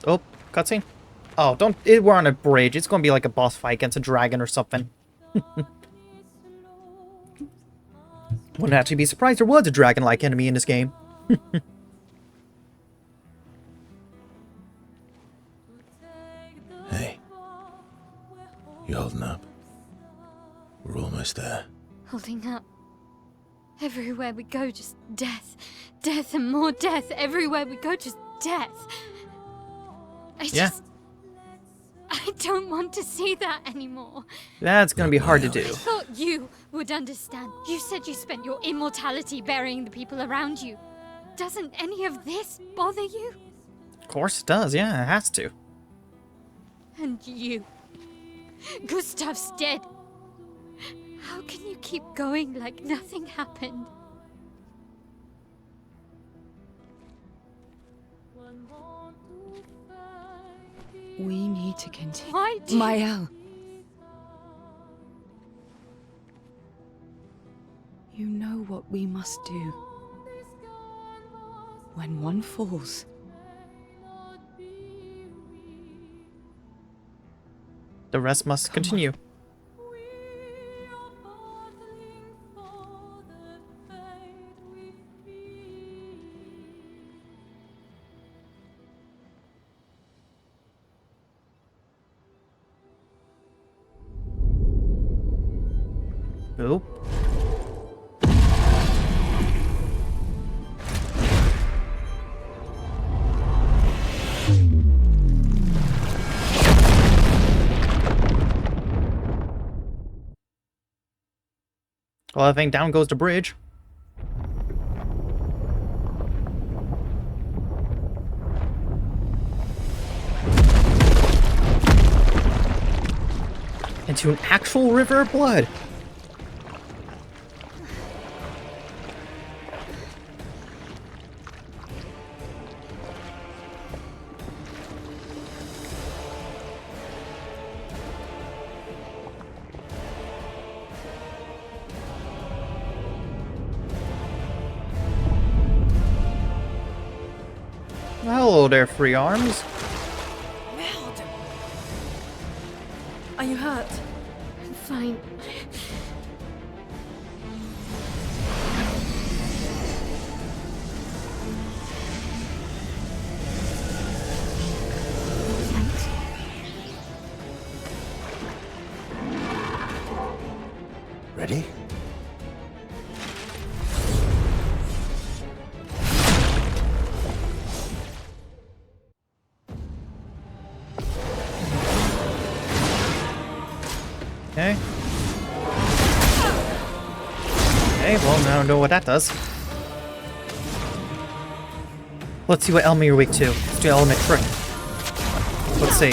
Oh, cutscene. Oh, don't. We're on a bridge. It's gonna be like a boss fight against a dragon or something. Wouldn't actually be surprised there was a dragon-like enemy in this game. Hey. You holding up? We're almost there. Holding up. Everywhere we go, just death. Death and more death. Everywhere we go, just death. I don't want to see that anymore. That's gonna be hard to do. I thought you would understand. You said you spent your immortality burying the people around you. Doesn't any of this bother you? Of course it does, yeah, it has to. And you. Gustav's dead. How can you keep going like nothing happened? We need to continue. Why do you... Mael. You know what we must do. When one falls, The rest must continue. Oop. Well, I think down goes the bridge. Into an actual river of blood. Hello there, free arms. Meld! Are you hurt? I'm fine. Thanks. Ready? Okay. Okay, well, I don't know what that does. Let's see what element you're weak to. Let's do element trick. Let's see.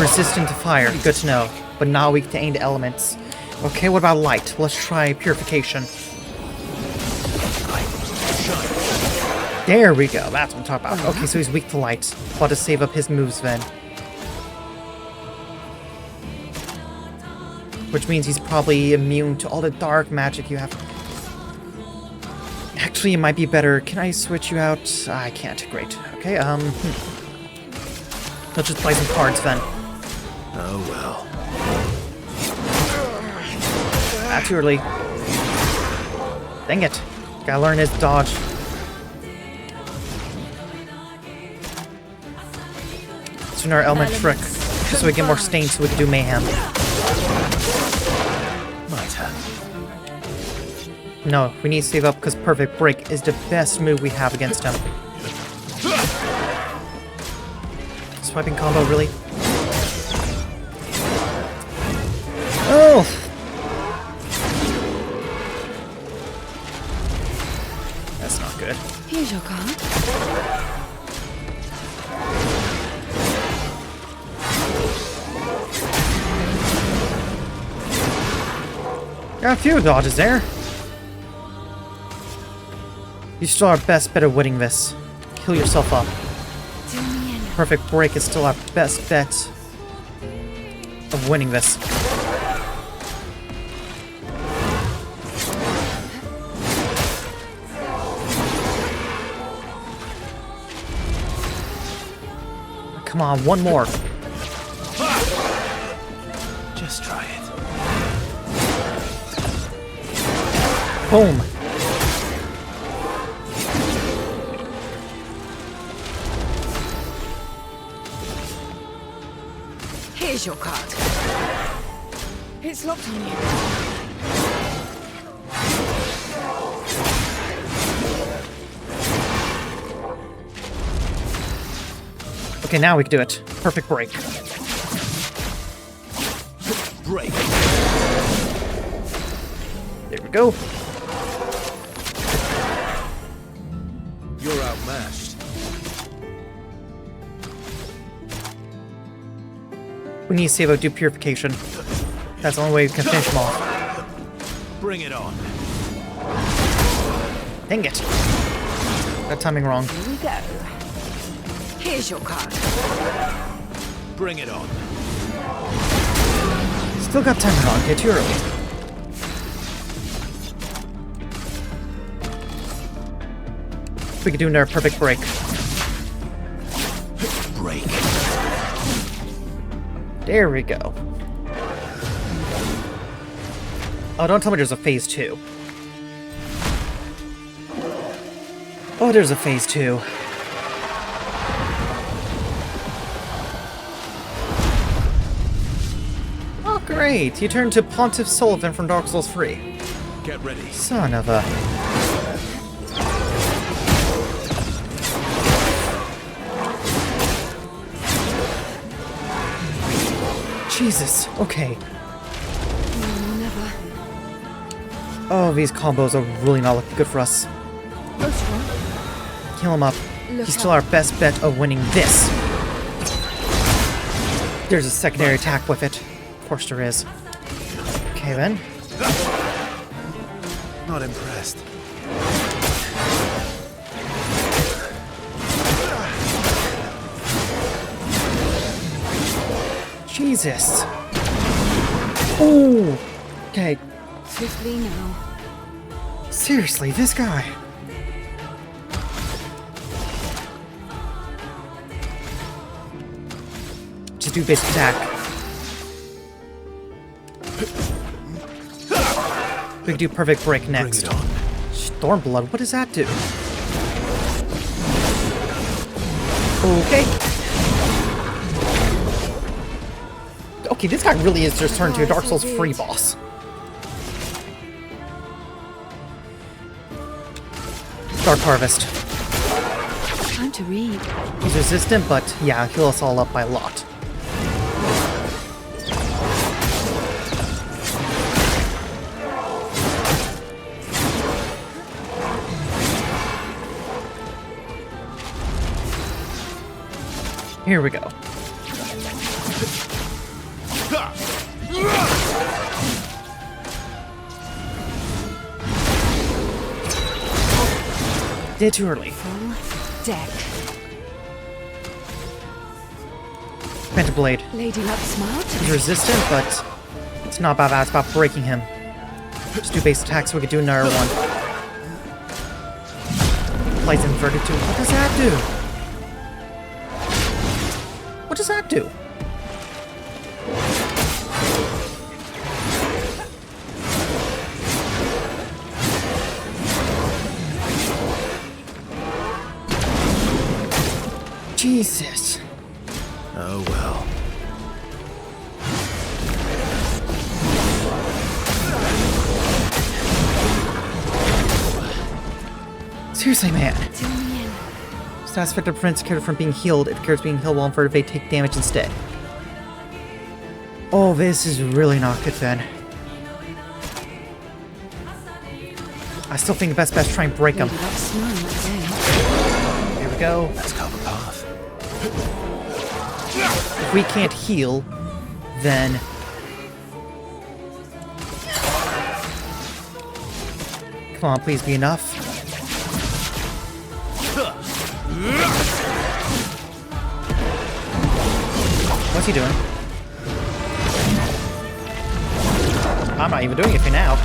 Resistant to fire, good to know, but not weak to aimed elements. Okay, what about light? Let's try purification. There we go, that's what I'm talking about. Okay, so he's weak to light. About to save up his moves then. Which means he's probably immune to all the dark magic you have. Actually, it might be better. Can I switch you out? I can't. Great. Okay, Let's just play some cards then. Oh well. Not too early. Dang it. Gotta learn his dodge. Let's do our element trick. Just so we get more stain so we can do mayhem. My turn. No, we need to save up because Perfect Break is the best move we have against him. Swiping combo, really? Oh! That's not good. Here's your card. Got a few dodges there. You still our best bet of winning this. Heal yourself up. Do me in. Perfect Break is still our best bet of winning this. Come on, one more. Just try it. Boom. Here's your card. It's locked on you. Okay, now we can do it. Perfect break. Break. There we go. You're outmatched. We need to save out do purification. That's the only way we can finish him off. Bring it on. Dang it. Got timing wrong. Here we go. Here's your card. Bring it on. Still got timing wrong. Okay, too early. We could do another perfect break. Break. There we go. Oh, don't tell me there's a phase 2. Oh, there's a phase 2. Oh, great. You turned to Pontiff Sullivan from Dark Souls 3. Get ready. Son of a... Jesus. Okay. Never. Oh, these combos are really not looking good for us. What's wrong? Kill him up. Look He's still up. our best bet of winning this. There's a secondary attack with it. Of course there is. Okay then. Not impressed. Jesus. Ooh. Okay. Swiftly now. Seriously, this guy. Just do basic attack. We can do perfect break next. Bring it on. Stormblood, what does that do? Okay. Okay, this guy really is just turned to a Dark Souls free boss. Dark Harvest. Time to read. He's resistant, but yeah, heal us all up by a lot. Here we go. Did too early. Full deck. Pentablade. Lady Luck smiled He's today. resistant, but it's not about that, it's about breaking him. Just do base attacks so we could do another one. Plays inverted too. What does that do? What does that do? Jesus. Oh well. Seriously, man. Till the end. Status effect prevents a character from being healed if characters being healed while inverted, they take damage instead. Oh, this is really not good then. I still think the best bet is try and break him. Lady Luck smiled today. Here we go. Let's cover path. If we can't heal, then... Come on, please be enough. What's he doing? I'm not even doing it for now.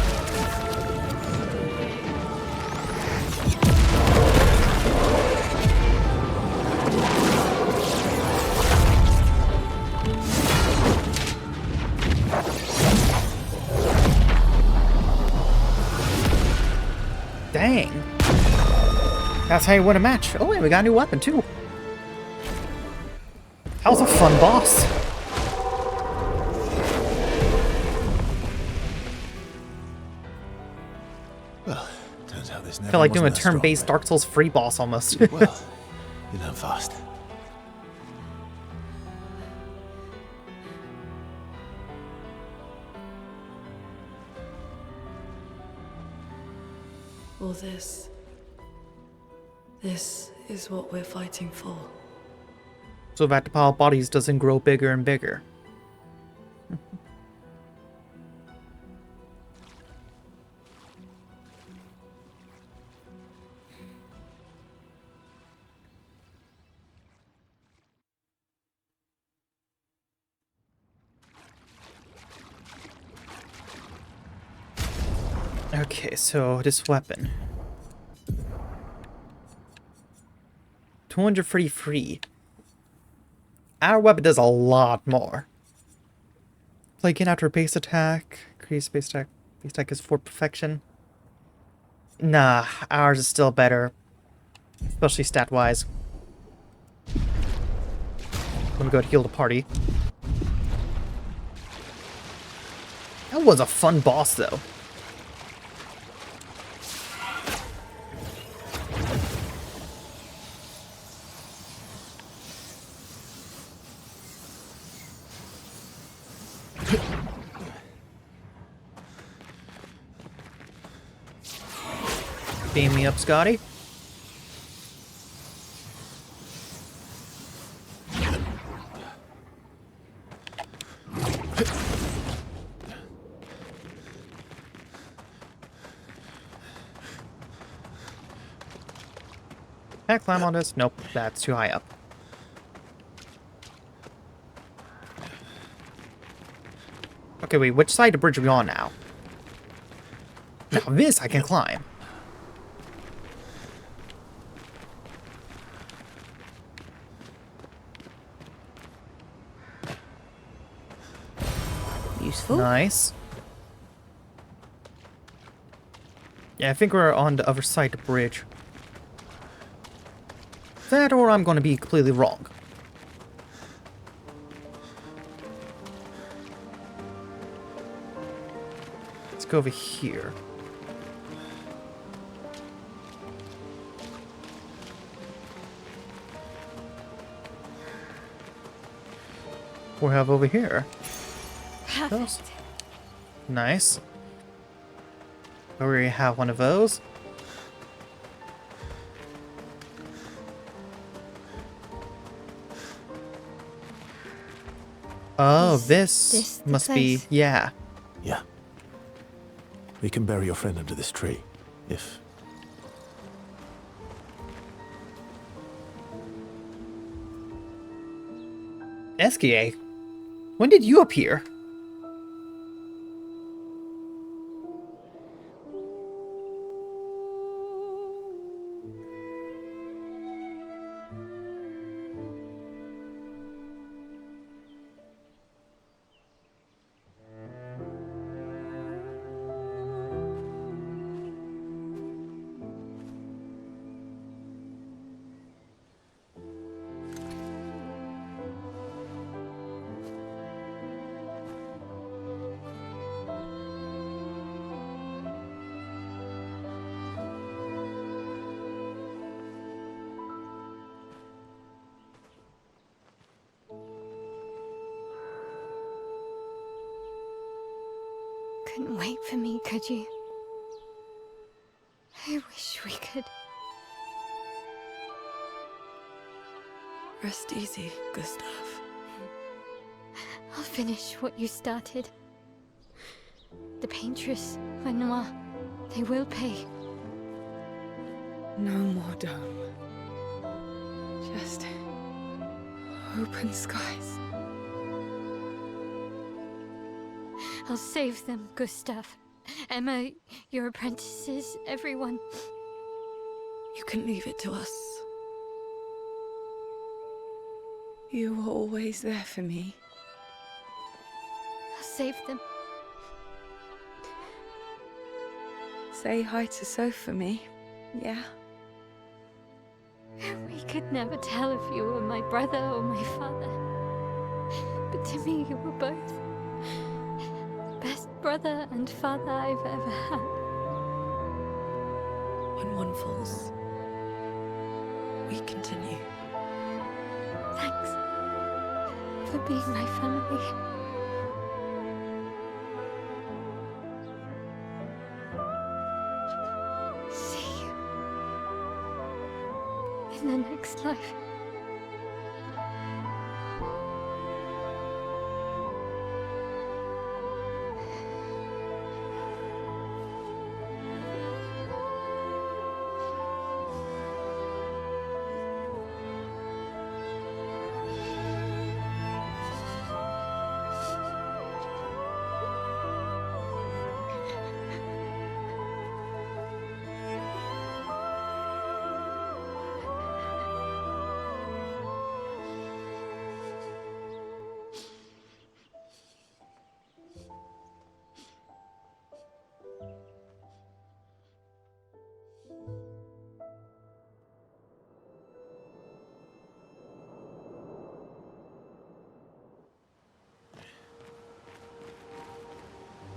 Dang. That's how you win a match. Oh, wait, we got a new weapon, too. That was a fun boss. Well, turns out this never Felt like doing a wasn't that strong, turn-based then. Dark Souls free boss almost. Well, you learn fast. All this. This is what we're fighting for. So that the pile of bodies doesn't grow bigger and bigger. Okay, so this weapon. 233. Our weapon does a lot more. Like in after base attack. Increase base attack. Base attack is for perfection. Nah, ours is still better. Especially stat-wise. Let me go heal the party. That was a fun boss, though. Beam me up, Scotty. Can I climb on this? Nope, that's too high up. Okay, wait, which side of the bridge are we on now? Now this I can climb. Useful. Nice. Yeah, I think we're on the other side of the bridge. That or I'm going to be completely wrong. Let's go over here. What we have over here? Perfect. Nice. We already have one of those. Oh, Is this this the must be... place? Yeah. Yeah. We can bury your friend under this tree, if... Eskia, when did you appear? Couldn't wait for me, could you? I wish we could. Rest easy, Gustav. I'll finish what you started. The paintress, Renoir, they will pay. No more dome. Just open skies. I'll save them, Gustav. Emma, your apprentices, everyone. You can leave it to us. You were always there for me. I'll save them. Say hi to Soph for me. Yeah? We could never tell if you were my brother or my father. But to me, you were both. Best brother and father I've ever had. When one falls, we continue. Thanks for being my family. See you in the next life.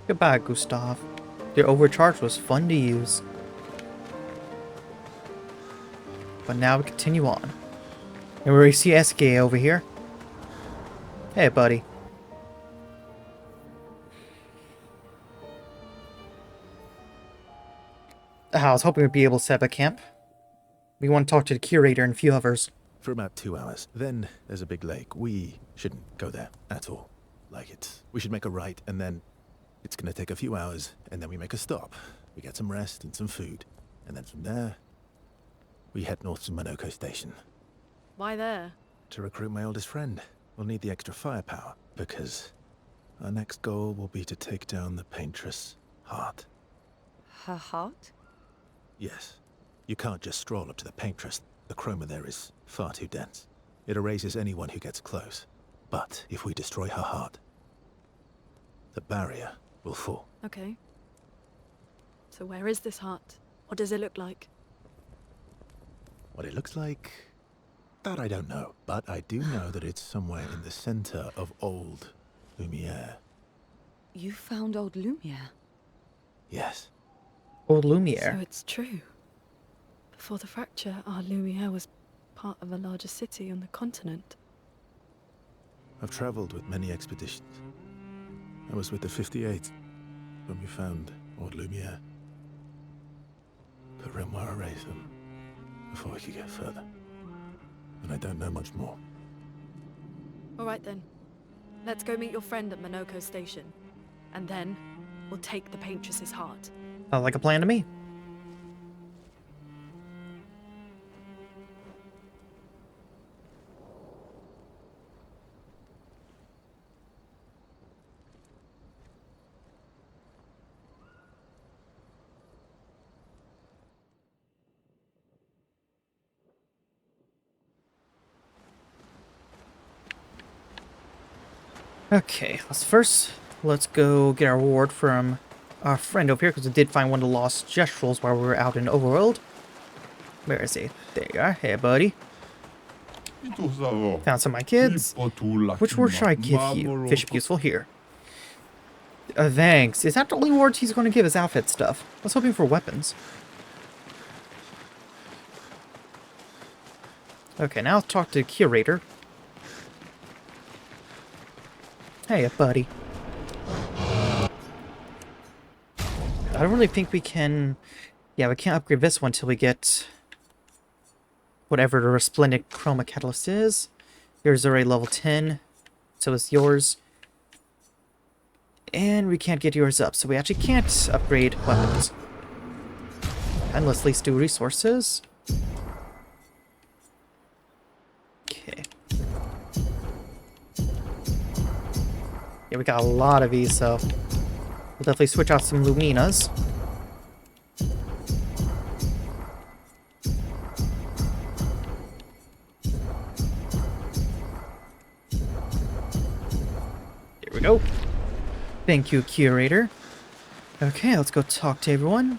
Goodbye, Gustav. Your overcharge was fun to use. But now we continue on. And we see SK over here. Hey, buddy. I was hoping we'd be able to set up a camp. We want to talk to the curator and a few others. For about 2 hours. Then there's a big lake. We shouldn't go there at all. We should make a right, and then it's gonna take a few hours, and then we make a stop. We get some rest and some food. And then from there, we head north to Monoko Station. Why there? To recruit my oldest friend. We'll need the extra firepower, because our next goal will be to take down the Paintress' heart. Her heart? Yes. You can't just stroll up to the Paintress. The chroma there is far too dense. It erases anyone who gets close. But if we destroy her heart, the barrier will fall. Okay. So where is this heart? What does it look like? What it looks like, that I don't know. But I do know that it's somewhere in the center of old Lumiere. You found old Lumiere? Yes. Old So Lumiere. it's true. Before the fracture, our Lumiere was part of a larger city on the continent. I've traveled with many expeditions. I was with the 58th when we found old Lumiere. But Renoir erased them before we could get further. And I don't know much more. All right then. Let's go meet your friend at Monoko Station. And then, we'll take the Paintress's heart. Sounds like a plan to me. Okay, let's go get our reward from our friend over here, because we did find one of the lost gestrals while we were out in the overworld. Where is he? There you are. Hey, buddy. Found some of my kids. Which word should I give you? Fish useful here. Thanks. Is that the only words he's going to give us outfit stuff? I was hoping for weapons. Okay, now let's talk to the curator. Hey, buddy. I don't really think we can... Yeah, we can't upgrade this one until we get... whatever the resplendent chroma catalyst is. Yours is already level 10. So is yours. And we can't get yours up, so we actually can't upgrade weapons. And let's at least do resources. Okay. Yeah, we got a lot of these, so we'll definitely switch out some Luminas. There we go. Thank you, curator. Okay, let's go talk to everyone.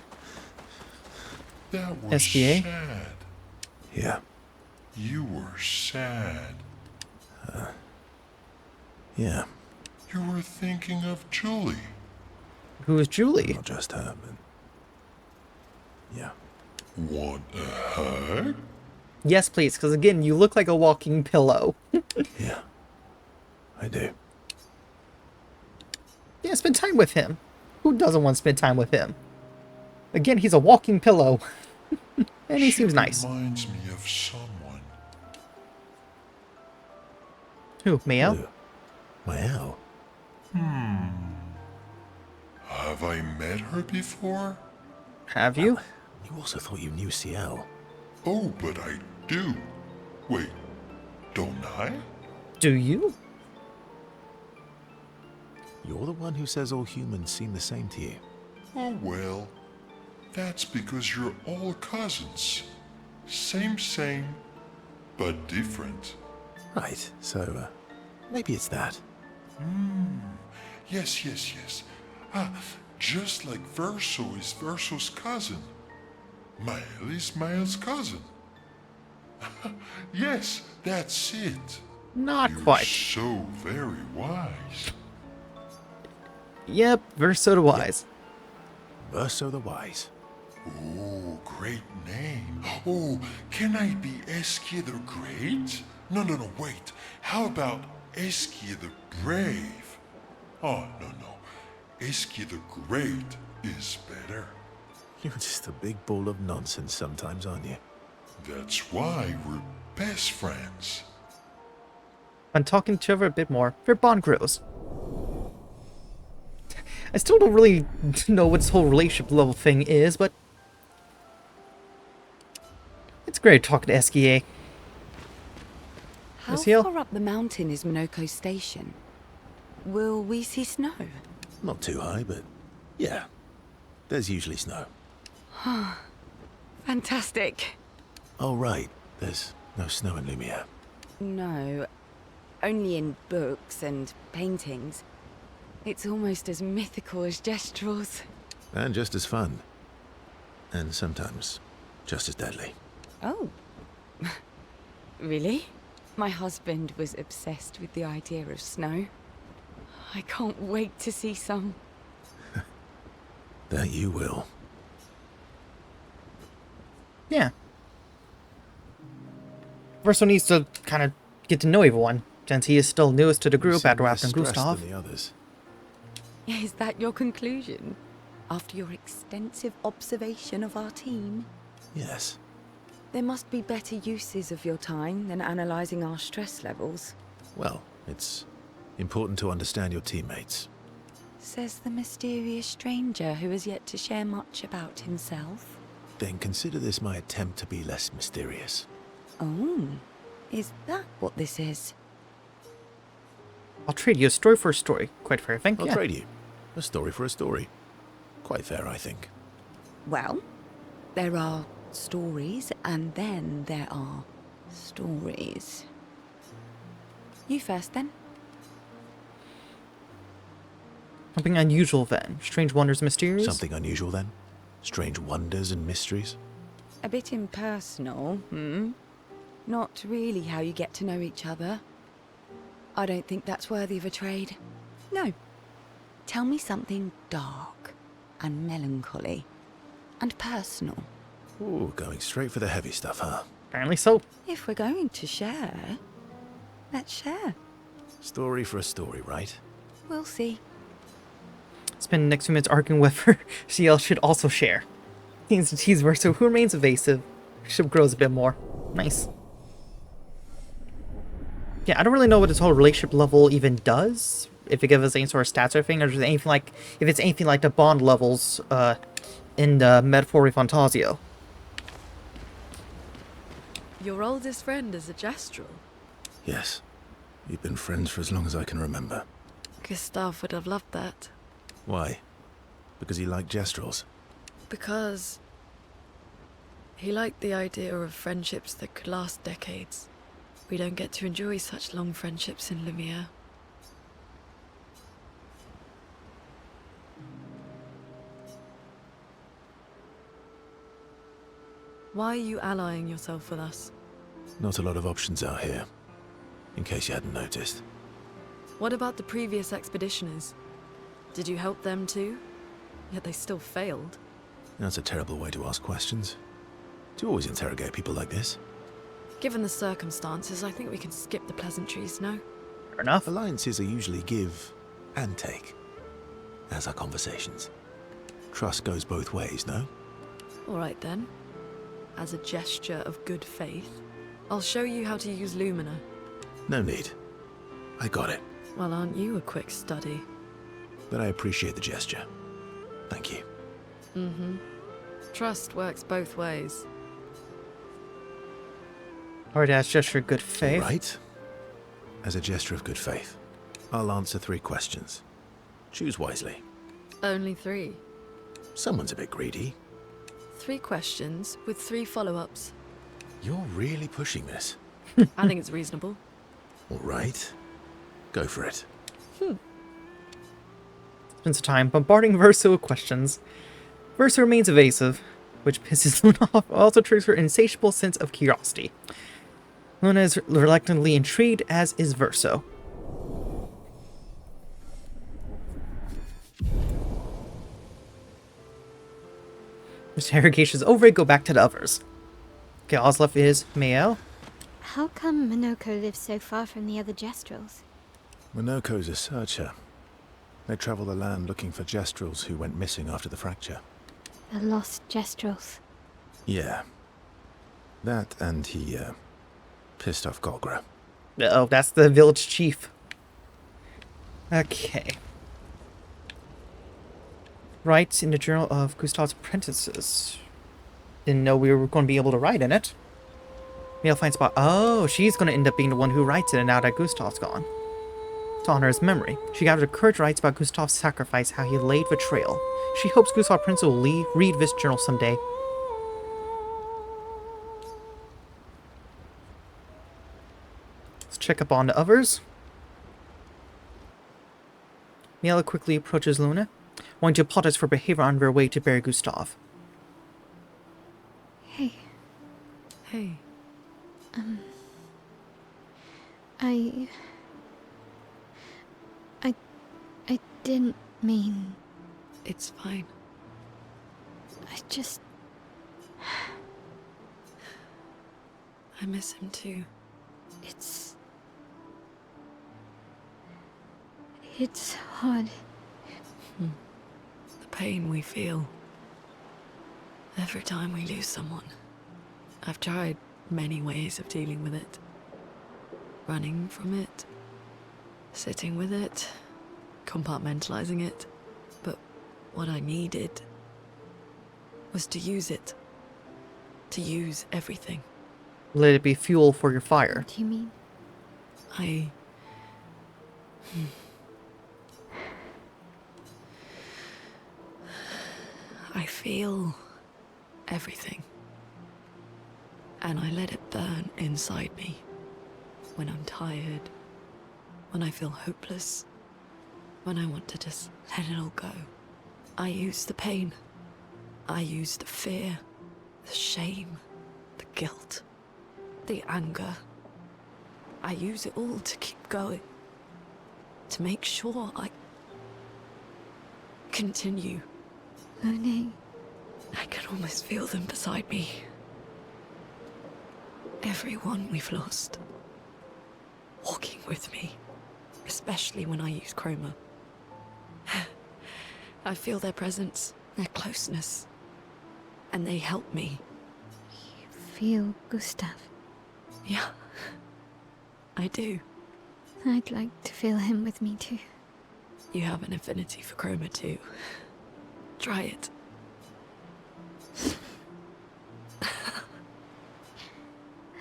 That was SBA? sad. Yeah. You were sad. Yeah. You were thinking of Julie. Who is Julie? Not just her, but... Yeah. Want a hug? Yes, please, because again, you look like a walking pillow. Yeah. I do. Yeah, spend time with him. Who doesn't want to spend time with him? Again, he's a walking pillow. And he seems nice. Reminds me of someone. Who, Mio? Who? Mael? Have I met her before? Have you? You also thought you knew Ciel. Oh, but I do. Wait, don't I? Do you? You're the one who says all humans seem the same to you. Oh, well. That's because you're all cousins. Same, but different. Right, so, maybe it's that. Yes. Ah, just like Verso is Verso's cousin. Mael is Mael's cousin. Yes, that's it. Not You're quite. so very wise. Yep, Verso wise. Verso the Wise. Oh, great name. Oh, can I be Eskia the Great? No, wait. How about Eskia the Brave? Oh, no. Eskia the Great is better. You're just a big ball of nonsense sometimes, aren't you? That's why we're best friends. When talking to her a bit more, their bond grows. I still don't really know what this whole relationship level thing is, but it's great talking to SKA. How Lucille? far up the mountain is Minoko Station? Will we see snow? Not too high, but yeah. There's usually snow. Fantastic. Oh, right. There's no snow in Lumiere. No, only in books and paintings. It's almost as mythical as Gestrels. And just as fun. And sometimes just as deadly. Oh. Really? My husband was obsessed with the idea of snow. I can't wait to see some. That you will. Yeah. Verso needs to kind of get to know everyone, since he is still newest to the You group seem after less Raptor and stressed Gustav. than the others. Is that your conclusion? After your extensive observation of our team? Yes. There must be better uses of your time than analysing our stress levels, Well, it's important to understand your teammates. says the mysterious stranger who has yet to share much about himself. Then consider this my attempt to be less mysterious. Oh, is that what this is? I'll trade you a story for a story. Quite fair, I think. I'll Yeah. trade you. A story for a story. Quite fair, I think. Well, there are stories and then there are stories. You first then. Something unusual then. Strange wonders, mysteries. Something unusual then? Strange wonders and mysteries? A bit impersonal, Not really how you get to know each other. I don't think that's worthy of a trade. No. Tell me something dark and melancholy and personal. Ooh, going straight for the heavy stuff, huh? Apparently so. If we're going to share, let's share. Story for a story, right? We'll see. Spend the next few minutes arguing whether CL should also share. Seems to tease Verso, who remains evasive. Ship grows a bit more. Nice. Yeah, I don't really know what this whole relationship level even does. If it gives us any sort of stats or anything, or just anything like, if it's anything like the bond levels in the Metaphor Fantasio. Your oldest friend is a Gestrel. Yes. We've been friends for as long as I can remember. Gustav would have loved that. Why? Because he liked Gestrels. Because he liked the idea of friendships that could last decades. We don't get to enjoy such long friendships in Lumiere. Why are you allying yourself with us? Not a lot of options out here, in case you hadn't noticed. What about the previous expeditioners? Did you help them too? Yet they still failed. That's a terrible way to ask questions. Do you always interrogate people like this? Given the circumstances, I think we can skip the pleasantries, no? Fair enough. Alliances are usually give and take, as are conversations. Trust goes both ways, no? Alright then. As a gesture of good faith, I'll show you how to use Lumina. No need. I got it. Well, aren't you a quick study? But I appreciate the gesture. Thank you. Mm-hmm. Trust works both ways. Alright, that's just for good faith. Right. As a gesture of good faith, I'll answer 3 questions. Choose wisely. Only 3. Someone's a bit greedy. 3 questions with 3 follow-ups. You're really pushing this. I think it's reasonable. All right. Go for it. Spends time bombarding Verso with questions. Verso remains evasive, which pisses Luna off, also triggers her insatiable sense of curiosity. Luna is reluctantly intrigued, as is Verso. Interrogation's over, go back to the others. Okay, all that's left is Mael. How come Minoko lives so far from the other Gestrels? Minoko's a searcher. They travel the land looking for Gestrels who went missing after the fracture. The lost Gestrels. Yeah. That and he, pissed off Golgra. Oh, that's the village chief. Okay. Writes in the Journal of Gustav's Apprentices. Didn't know we were going to be able to write in it. Mael finds spot. Oh, she's going to end up being the one who writes it now that Gustav's gone. To honor his memory, she gathered courage, writes about Gustav's sacrifice, how he laid the trail. She hopes Gustav Prince will read this journal someday. Let's check up on the others. Mael quickly approaches Luna, wanting to apologize for behavior on their way to bury Gustav. Hey, Hey, I didn't mean... it's fine. I just... I miss him too. It's hard. The pain we feel every time we lose someone. I've tried many ways of dealing with it. Running from it, sitting with it, compartmentalizing it. But what I needed was to use it. To use everything. Let it be fuel for your fire. What do you mean? I feel everything. And I let it burn inside me. When I'm tired, when I feel hopeless, when I want to just let it all go. I use the pain. I use the fear, the shame, the guilt, the anger. I use it all to keep going. To make sure I continue. Lune, I can almost feel them beside me. Everyone we've lost. Walking with me. Especially when I use Chroma. I feel their presence, their closeness. And they help me. you feel Gustav. Yeah. I do. I'd like to feel him with me too. You have an affinity for Chroma too. Try it.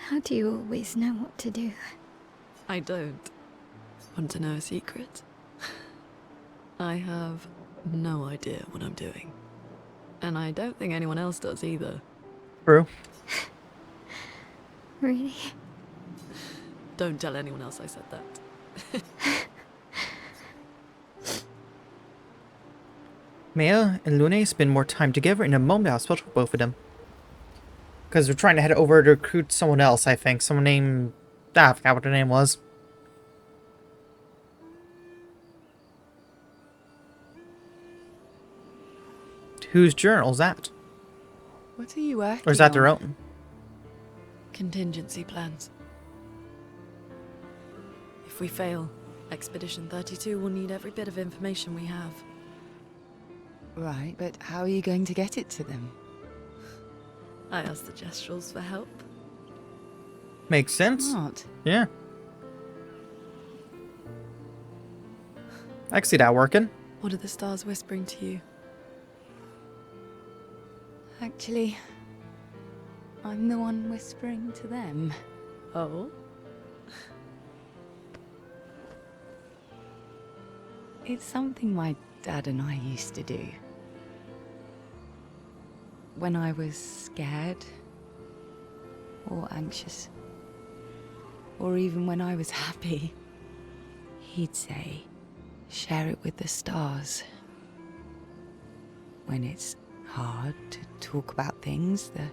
How do you always know what to do? I don't. Want to know a secret? I have no idea what I'm doing. And I don't think anyone else does either. True. Really? Don't tell anyone else I said that. Maya and Lune spend more time together in a moment that was special for both of them. Because we're trying to head over to recruit someone else, I think. Someone named... I forgot what her name was. Whose journal's that? What are you working Or is that their on? own? Contingency plans. If we fail, Expedition 32 will need every bit of information we have. Right, but how are you going to get it to them? I asked the Gestrals for help. Makes sense. Smart. Yeah. I can see that working. What are the stars whispering to you? Actually, I'm the one whispering to them. Oh? It's something my dad and I used to do. When I was scared, or anxious, or even when I was happy, he'd say, share it with the stars. When it's hard to talk about things, the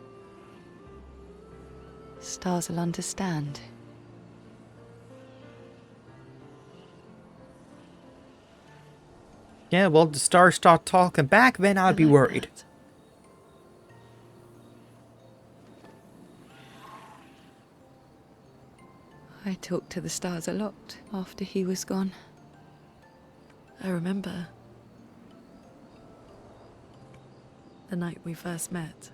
stars will understand. Yeah, well, the stars start talking back, then I'd be like worried. that. I talked to the stars a lot after he was gone. I remember the night we first met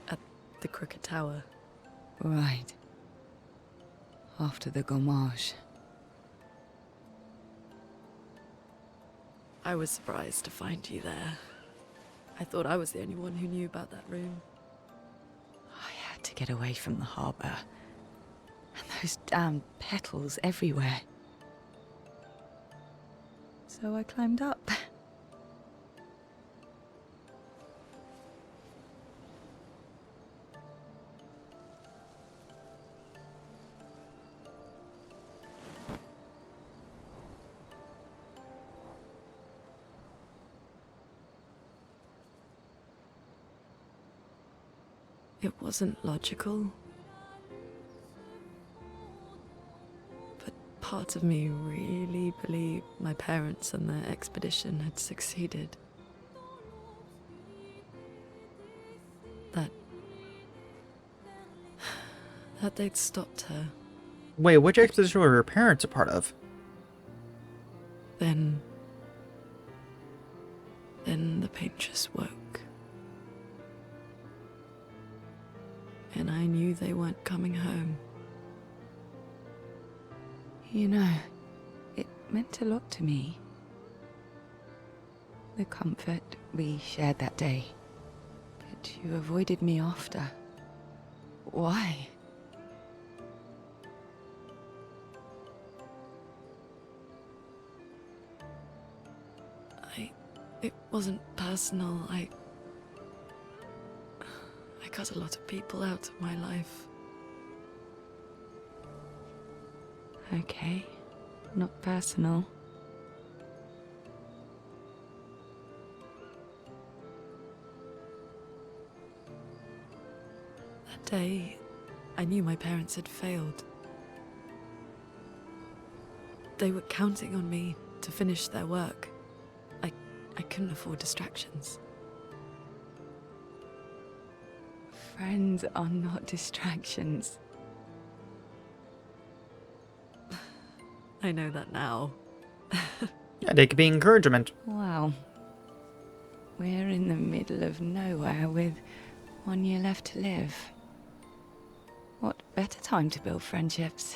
at the Crooked Tower. Right. After the gommage. I was surprised to find you there. I thought I was the only one who knew about that room. I had to get away from the harbour. And those damn petals everywhere. So I climbed up. It wasn't logical. But part of me really believed my parents and their expedition had succeeded. That they'd stopped her. Wait, which expedition were your parents a part of? Then the paint just woke. And I knew they weren't coming home. You know, it meant a lot to me. The comfort we shared that day. But you avoided me after. Why? It wasn't personal. I cut a lot of people out of my life. Okay, not personal. That day, I knew my parents had failed. They were counting on me to finish their work. I couldn't afford distractions. Friends are not distractions. I know that now. Yeah, they could be encouragement. Wow. We're in the middle of nowhere with 1 year left to live. What better time to build friendships?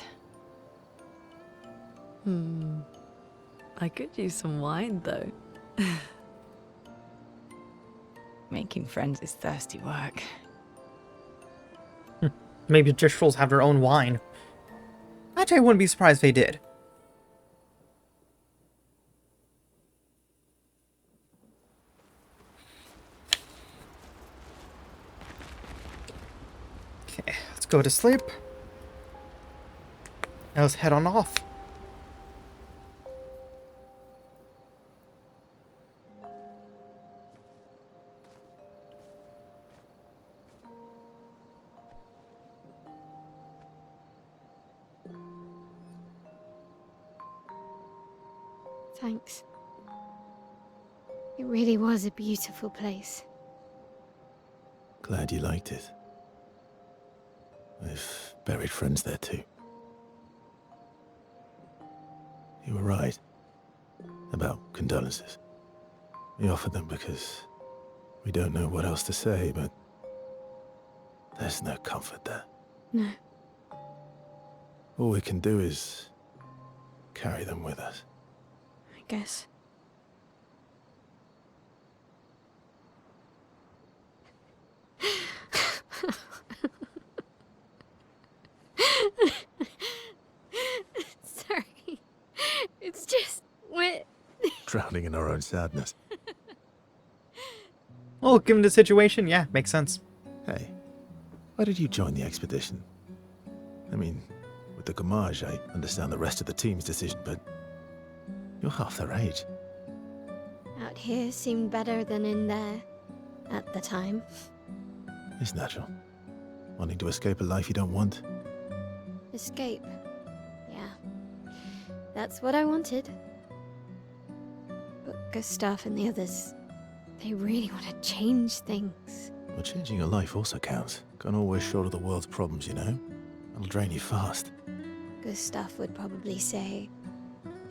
I could use some wine, though. Making friends is thirsty work. Maybe the Trolls have their own wine. Actually, I wouldn't be surprised if they did. Okay, let's go to sleep. Now let's head on off. Thanks. It really was a beautiful place. Glad you liked it. I've buried friends there too. You were right about condolences. We offered them because we don't know what else to say, but there's no comfort there. No. All we can do is carry them with us. I guess. Sorry. It's just we're Drowning in our own sadness. Well, given the situation, yeah, makes sense. Hey, why did you join the expedition? I mean, with the Gamage, I understand the rest of the team's decision, but you're half their age. out here seemed better than in there at the time. It's natural. Wanting to escape a life you don't want. Escape. Yeah. That's what I wanted. But Gustav and the others, they really want to change things. Well, changing your life also counts. Can't always shoulder the world's problems, you know? That'll drain you fast. Gustav would probably say,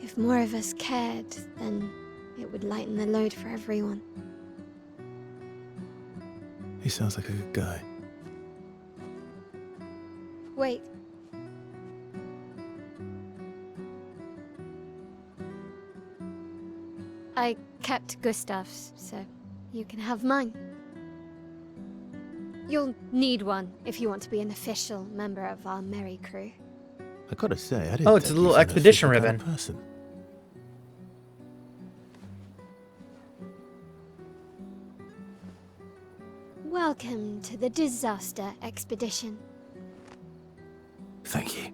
if more of us cared, then it would lighten the load for everyone. He sounds like a good guy. Wait. I kept Gustav's, so you can have mine. You'll need one if you want to be an official member of our merry crew. I gotta say, I didn't. Oh, it's a take little you for an expedition official kind ribbon. of person. Welcome to the disaster expedition. Thank you.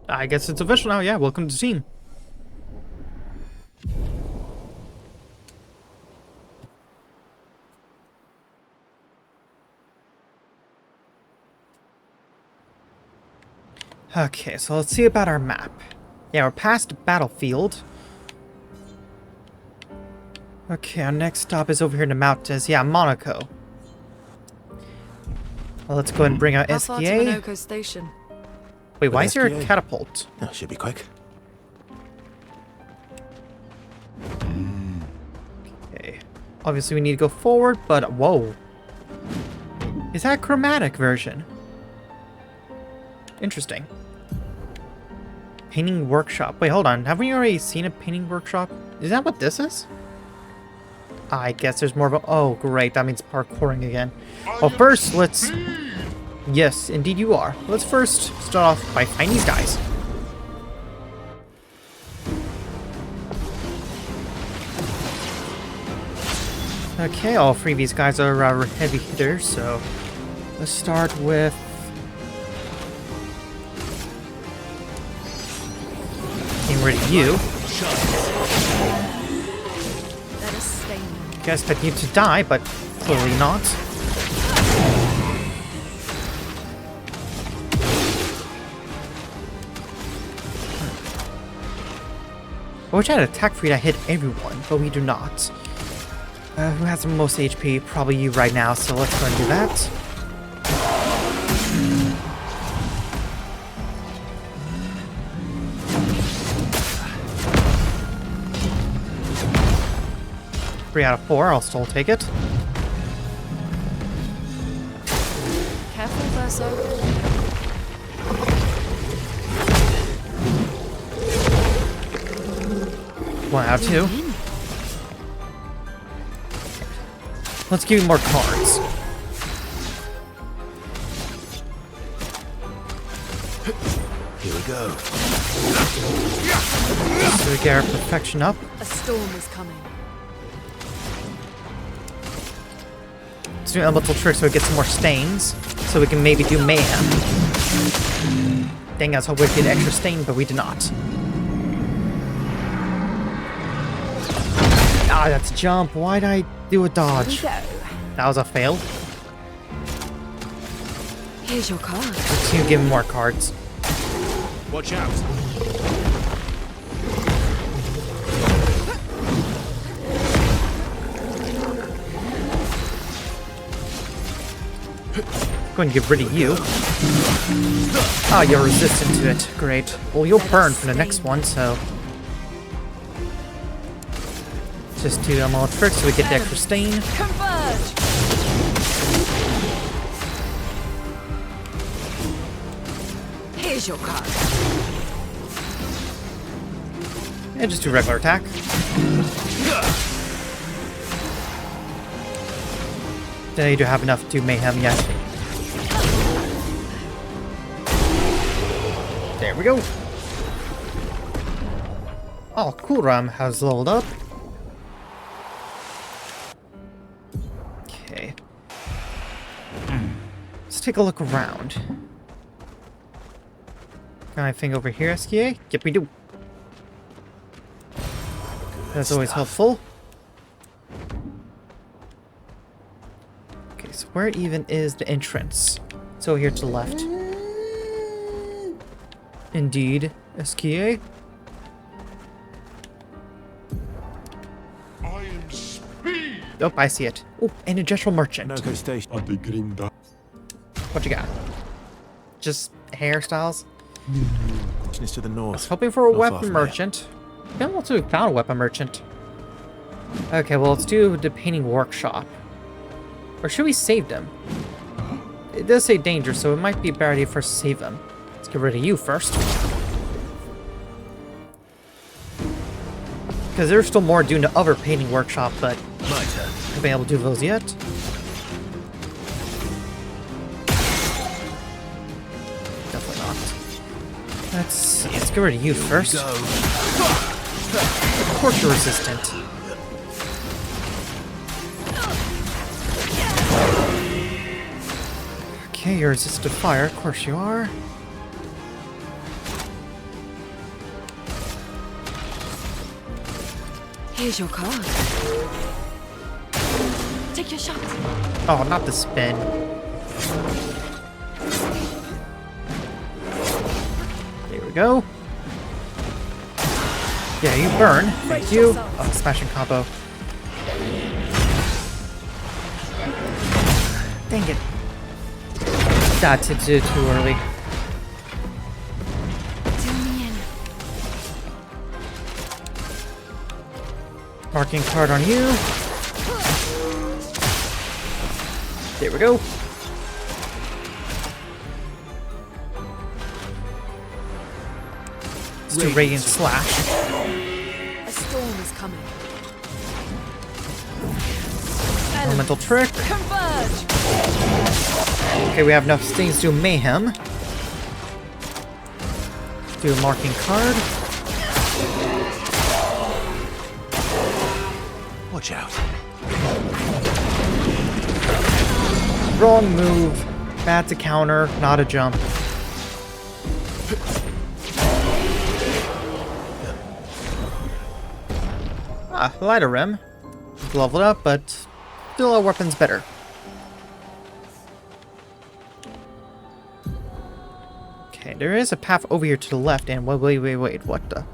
I guess it's official now, yeah. Welcome to the team. Okay, so let's see about our map. Yeah, we're past Battlefield. Okay, our next stop is over here in the mountains. Yeah, Monaco. Well, let's go ahead and bring out How far to SDA. Monaco station? Wait, why With is there a SDA? catapult? Oh, should be quick. Okay. Obviously, we need to go forward, but whoa. Is that a chromatic version? Interesting. Painting workshop. Wait, hold on. Have we already seen a painting workshop? Is that what this is? I guess there's more of a... Oh, great. That means parkouring again. Well, first, let's... Yes, indeed you are. Let's first start off by finding these guys. Okay, all three of these guys are heavy hitters, so... Let's start with... Getting rid of you. Let us stay now. Guess expect you to die, but clearly not. I wish I had attack free that hit everyone, but we do not. Who has the most HP? Probably you right now, so let's go and do that. Three out of 4, I'll still take it. Careful, Verso. 1 out of 2. Let's give you more cards. Here we go. So we get our perfection up. A storm is coming. Let's do elemental tricks so we get some more stains. So we can maybe do mayhem. Dang, I was hoping we'd get extra stain, but we did not. Ah, that's a jump. Why'd I do a dodge? That was a fail. Here's your card. Let's you give him more cards. Watch out! Going to get rid of you. Ah, you're resistant to it. Great. Well, you'll burn for the next one, so... Just do a little trick so we get the extra stain. Converge! Here's your card. And just do regular attack. Then you do have enough to mayhem yet. There we go. Oh, Cool Ram has leveled up. Okay. Let's take a look around. Got anything over here, SKA? Yep, we do. That's always helpful. Okay, so where even is the entrance? It's over here to the left. Indeed, SKA. I am speed. Oh, I see it. Oh, and a Jetro Merchant. Noco Station. What you got? Just hairstyles? Is to the north. I was hoping for a Not far weapon from there. merchant. I don't know if we found a weapon merchant. Okay, well, let's do the painting workshop. Or should we save them? It does say danger, so it might be a better idea for us to save them. Let's get rid of you first. Because there's still more doing the other painting workshop, but My turn. haven't been able to do those yet. Definitely not. Let's see, let's get rid of you first. Go. Of course you're resistant. Okay, you're resistant to fire, of course you are. Here's your card. Take your shot. Oh, not the spin. There we go. Yeah, you burn. Thank you. Oh, smashing combo. Dang it. That's it too early. Tell me in. Marking card on you. There we go. Let's do Radiant Slash. A storm is coming. Elemental Trick. Converge! Okay, we have enough stings to do Mayhem. Do a marking card. Watch out. Wrong move. Bad to counter, not a jump. Ah, lighter rim. Leveled up, but still our weapon's better. Okay, there is a path over here to the left, and wait, what the?